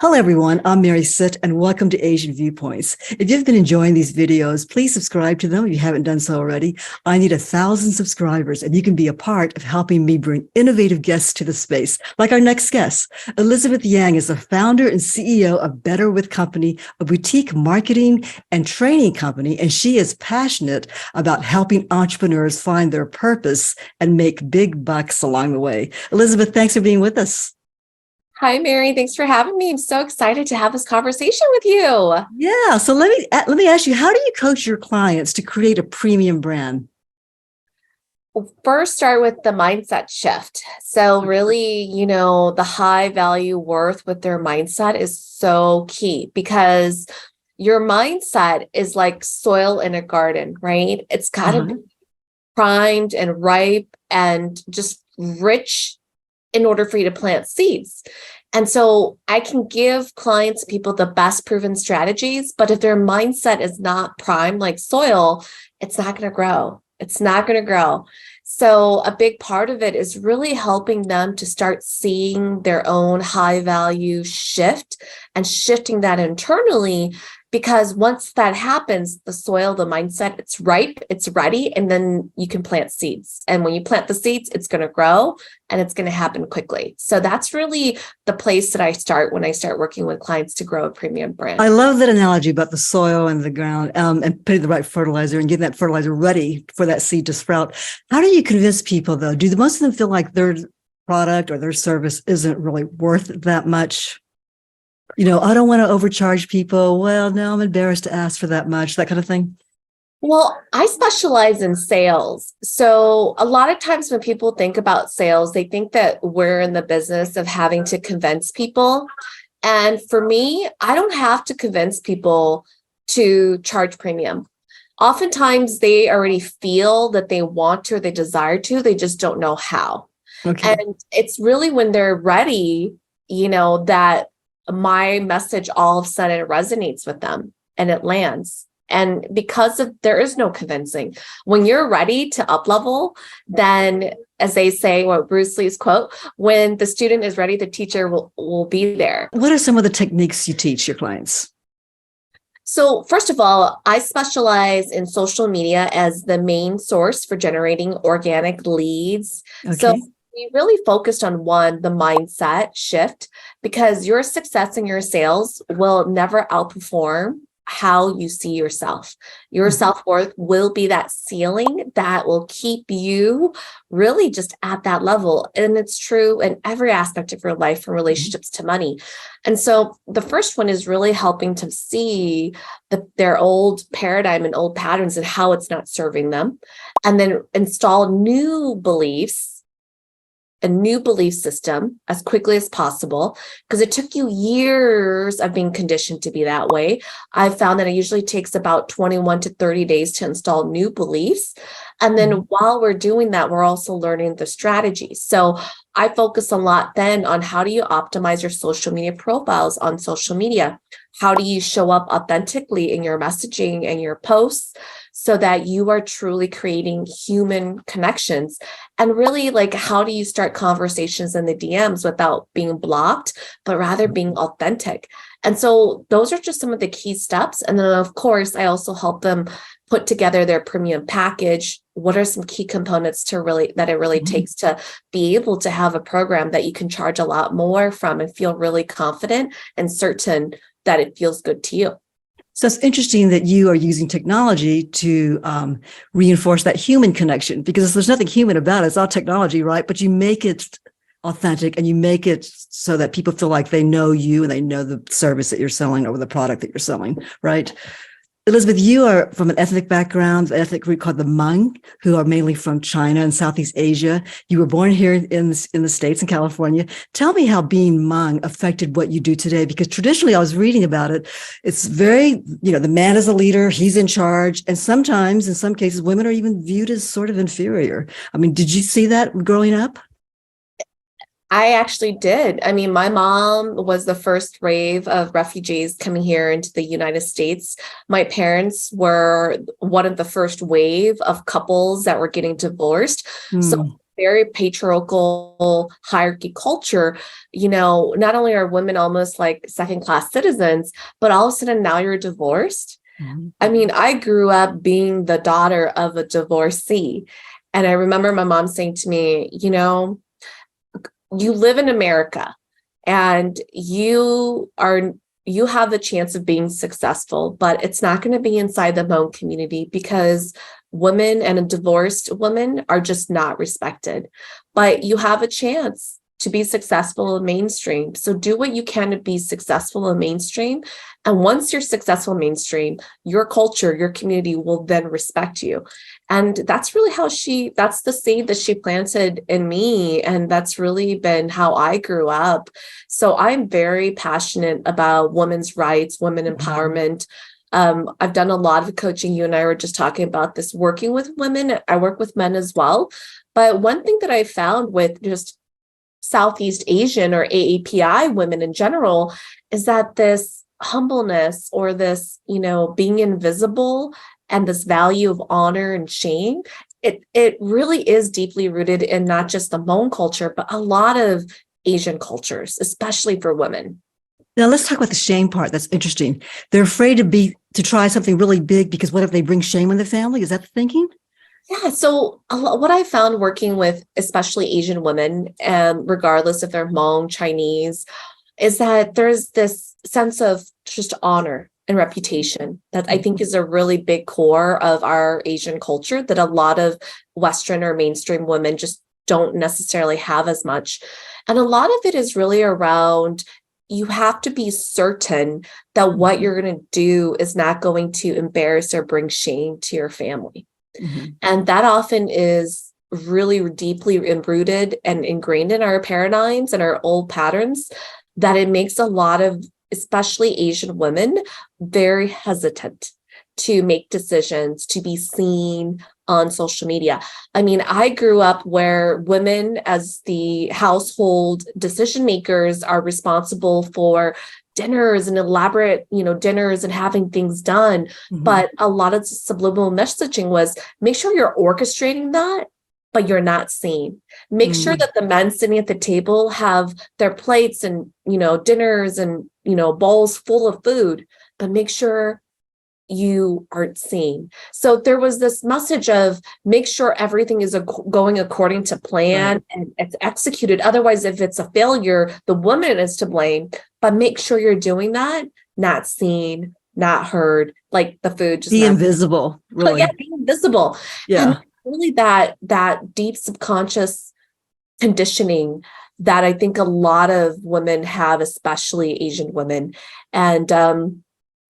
Hello, everyone. I'm Mary Sitt, and welcome to Asian Viewpoints. If you've been enjoying these videos, please subscribe to them if you haven't done so already. I need 1,000 subscribers, and you can be a part of helping me bring innovative guests to the space, like our next guest. Elizabeth Yang is the founder and CEO of Better With Company, a boutique marketing and training company, and she is passionate about helping entrepreneurs find their purpose and make big bucks along the way. Elizabeth, thanks for being with us. Hi, Mary. Thanks for having me. I'm so excited to have this conversation with you. Yeah. So let me ask you, how do you coach your clients to create a premium brand? First, start with the mindset shift. So really, the high value worth with their mindset is so key because your mindset is like soil in a garden, right? It's got to be primed and ripe and just rich in order for you to plant seeds. And so I can give clients, people the best proven strategies, but if their mindset is not primed like soil, it's not going to grow. It's not going to grow. So a big part of it is really helping them to start seeing their own high value shift and shifting that internally. Because once that happens, the soil, the mindset, it's ripe, it's ready, and then you can plant seeds. And when you plant the seeds, it's going to grow and it's going to happen quickly. So that's really the place that I start when I start working with clients to grow a premium brand. I love that analogy about the soil and the ground and putting the right fertilizer and getting that fertilizer ready for that seed to sprout. How do you convince people, though? Do most of them feel like their product or their service isn't really worth that much? I don't want to overcharge people. Well, no, I'm embarrassed to ask for that much, that kind of thing. Well, I specialize in sales. So a lot of times when people think about sales, they think that we're in the business of having to convince people. And for me, I don't have to convince people to charge premium. Oftentimes they already feel that they want to or they desire to, they just don't know how. Okay. And it's really when they're ready, that my message all of a sudden resonates with them and it lands. And because there is no convincing. When you're ready to up level, then as they say, what Bruce Lee's quote, when the student is ready, the teacher will be there. What are some of the techniques you teach your clients? So first of all, I specialize in social media as the main source for generating organic leads. Okay. So we really focused on the mindset shift, because your success in your sales will never outperform how you see yourself. Your self-worth will be that ceiling that will keep you really just at that level. And it's true in every aspect of your life, from relationships to money. And so the first one is really helping to see their old paradigm and old patterns and how it's not serving them, and then install new beliefs, a new belief system as quickly as possible, because it took you years of being conditioned to be that way. I've found that it usually takes about 21 to 30 days to install new beliefs. And then while we're doing that, we're also learning the strategies. So I focus a lot then on how do you optimize your social media profiles on social media? How do you show up authentically in your messaging and your posts so that you are truly creating human connections? And really, like, how do you start conversations in the DMs without being blocked, but rather being authentic? And so those are just some of the key steps. And then, of course, I also help them put together their premium package. What are some key components that it really takes to be able to have a program that you can charge a lot more from and feel really confident and certain that it feels good to you? So it's interesting that you are using technology to reinforce that human connection, because there's nothing human about it. It's all technology, right? But you make it authentic and you make it so that people feel like they know you and they know the service that you're selling or the product that you're selling, right? Elizabeth, you are from an ethnic background, an ethnic group called the Hmong, who are mainly from China and Southeast Asia. You were born here in the States, in California. Tell me how being Hmong affected what you do today, because traditionally I was reading about it. It's very, the man is a leader, he's in charge. And sometimes, in some cases, women are even viewed as sort of inferior. I mean, did you see that growing up? I actually did. I mean, my mom was the first wave of refugees coming here into the United States. My parents were one of the first wave of couples that were getting divorced. So very patriarchal hierarchy culture, not only are women almost like second-class citizens, but all of a sudden now you're divorced. Mhm. I mean, I grew up being the daughter of a divorcee. And I remember my mom saying to me, you live in America and you have the chance of being successful, but it's not going to be inside the Hmong community because women and a divorced woman are just not respected. But you have a chance to be successful in mainstream. So do what you can to be successful in mainstream. And once you're successful in mainstream, your culture, your community will then respect you. And that's really that's the seed that she planted in me. And that's really been how I grew up. So I'm very passionate about women's rights, women empowerment. I've done a lot of coaching. You and I were just talking about this, working with women. I work with men as well. But one thing that I found with just Southeast Asian or AAPI women in general is that this humbleness or this, being invisible and this value of honor and shame, it really is deeply rooted in not just the Hmong culture, but a lot of Asian cultures, especially for women. Now let's talk about the shame part. That's interesting. They're afraid to try something really big because what if they bring shame on the family? Is that the thinking? Yeah. So what I found working with especially Asian women, and regardless if they're Hmong, Chinese, is that there's this sense of just honor and reputation that I think is a really big core of our Asian culture that a lot of Western or mainstream women just don't necessarily have as much. And a lot of it is really around you have to be certain that what you're going to do is not going to embarrass or bring shame to your family. Mm-hmm. And that often is really deeply rooted and ingrained in our paradigms and our old patterns, that it makes a lot of, especially Asian women, very hesitant to make decisions, to be seen on social media. I mean, I grew up where women as the household decision makers are responsible for dinners and elaborate, dinners and having things done. Mm-hmm. But a lot of subliminal messaging was make sure you're orchestrating that, but you're not seen. Make sure that the men sitting at the table have their plates and, dinners and, bowls full of food, but make sure you aren't seen. So there was this message of make sure everything is going according to plan, right, and it's executed. Otherwise, if it's a failure, the woman is to blame, but make sure you're doing that, not seen, not heard, like the food just be invisible, really. Yeah, be invisible. Yeah. And really that deep subconscious conditioning that I think a lot of women have, especially Asian women. And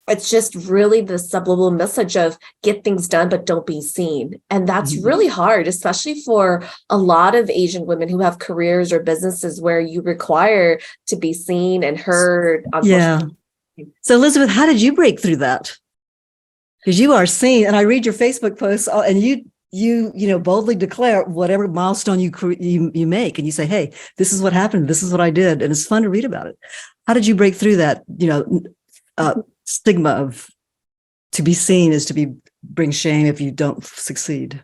it's just really the subliminal message of get things done, but don't be seen. And that's really hard, especially for a lot of Asian women who have careers or businesses where you require to be seen and heard on social media. So Elizabeth, how did you break through that? Because you are seen, and I read your Facebook posts, and you boldly declare whatever milestone you make, and you say, hey, this is what happened, this is what I did, and it's fun to read about it. How did you break through that, stigma of to be seen is to bring shame if you don't succeed?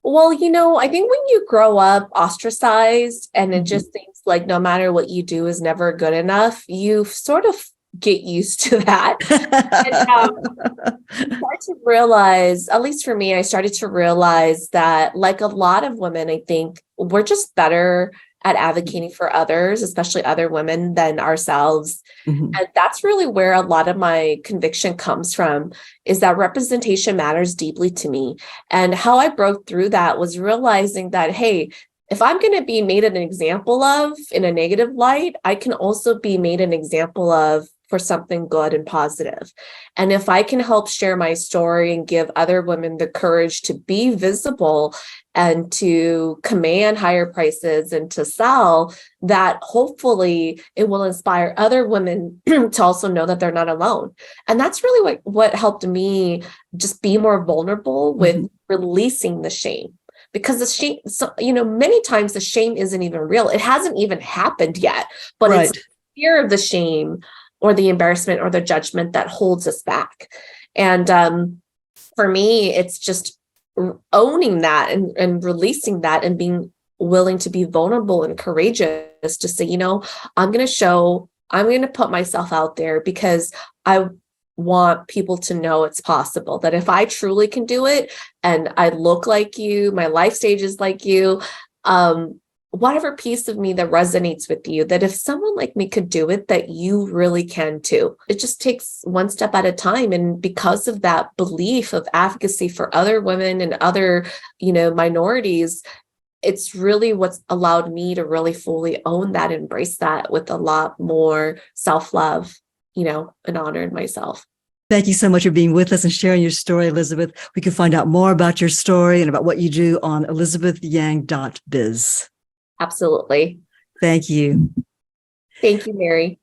Well, I think when you grow up ostracized and it just seems like no matter what you do is never good enough, you sort of get used to that. And start to realize, at least for me, I started to realize that like a lot of women, I think we're just better at advocating for others, especially other women, than ourselves. And that's really where a lot of my conviction comes from, is that representation matters deeply to me. And how I broke through that was realizing that, hey, if I'm going to be made an example of in a negative light, I can also be made an example of for something good and positive. And if I can help share my story and give other women the courage to be visible and to command higher prices and to sell, that hopefully it will inspire other women to also know that they're not alone. And that's really what helped me just be more vulnerable with releasing the shame. Because the shame, many times the shame isn't even real. It hasn't even happened yet, but it's fear of the shame or the embarrassment or the judgment that holds us back. And for me, it's just owning that and releasing that and being willing to be vulnerable and courageous to say, I'm going to put myself out there because I want people to know it's possible, that if I truly can do it and I look like you, my life stage is like you, whatever piece of me that resonates with you, that if someone like me could do it, that you really can too. It just takes one step at a time. And because of that belief of advocacy for other women and other, minorities, it's really what's allowed me to really fully own that, embrace that with a lot more self-love, and honor in myself. Thank you so much for being with us and sharing your story, Elizabeth. We can find out more about your story and about what you do on elizabethyang.biz. Absolutely. Thank you. Thank you, Mary.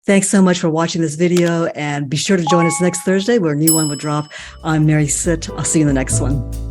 Thanks so much for watching this video, and be sure to join us next Thursday where a new one will drop. I'm Mary Sitt. I'll see you in the next one.